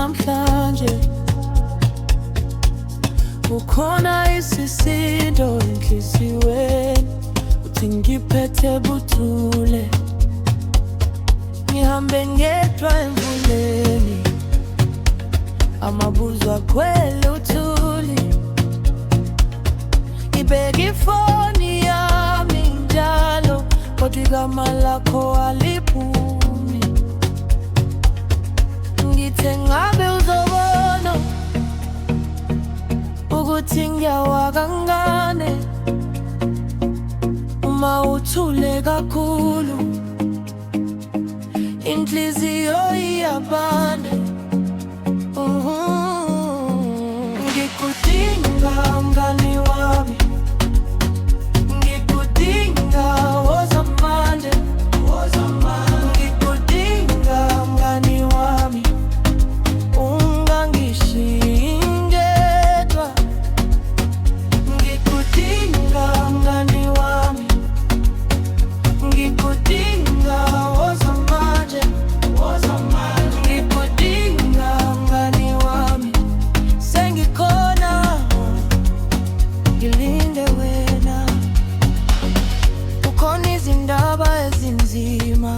namhlanje. Ukhona isisindo enhliziyweni, uthi ngiphethe buthule, ngihambe ngedwa emvuleni, amabuzo agcwele uthuli. Ngibeka ifoni yami njalo, kodwa igama lakho aliphumi. Ngithe ngabe uzobona ukuthi ngiyawa kangane uma uthule kakhulu, inhliziyo iyabane. Ngikudinga mngani wami, ngikudinga wozamanje, ngikudinga mngani wami, ungangishiyi ngedwa. Ngikudinga mngani wami, ngikudinga wozamanje, ngikudinga mngani wami, sengikhona ngilinde wena. Kukhona izindaba ezinzima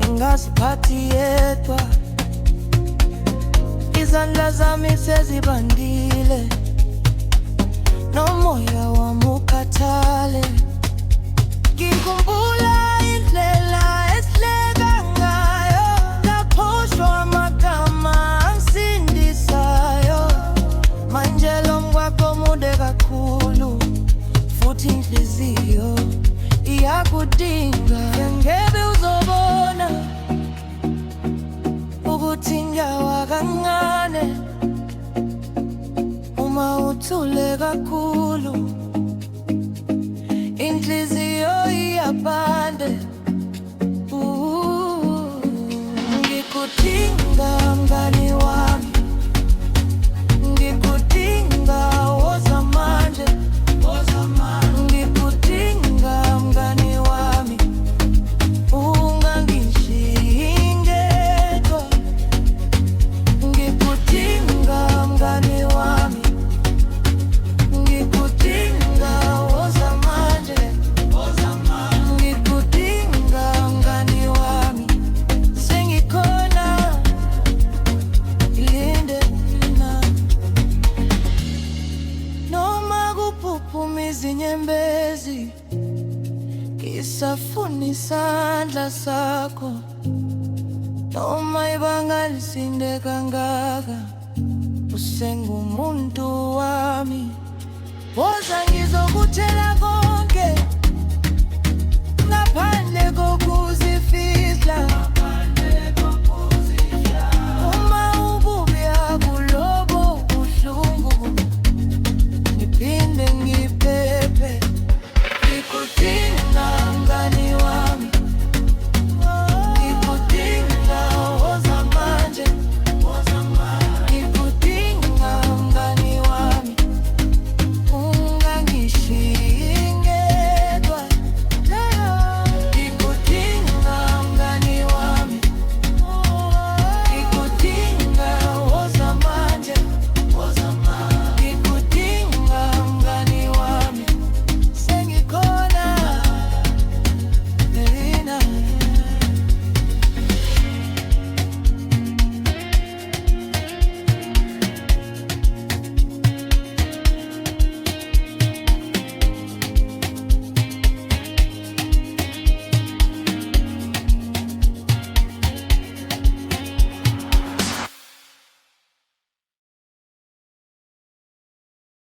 engaziphathi yedwa, izandla zami sezibandile, nomoya wami ukhathale. Ngikhumbula indlela esihleka ngayo, ngaphoshwa amagama angisindisayo. Manje lo mgwaqo mude kakhulu, futhi inhliziyo iyakudinga. Ngeke uzobona ukuthi ngiyawa kancane uma uthule kakhulu, inhliziyo iyabande. Ngikudinga mngani wami, ngikudinga wozamanje, ngikudinga mngani wami, ungangishiyi ngedwa. Ngikudinga mngani wami, ngikudinga wozamanje, ngikudinga mngani wami, sengikhona ngilinde mina. Noma kuphuphuma izinyembezi, ngisafuna isandla sakho. Noma ibanga lisinde kangaka, usengumuntu wami. Woza ngizokutshela konke ngaphandle kokuzifihla. Uma ububi akulobo buhlungu, ngiphinde ngiphephe. Ngikudinga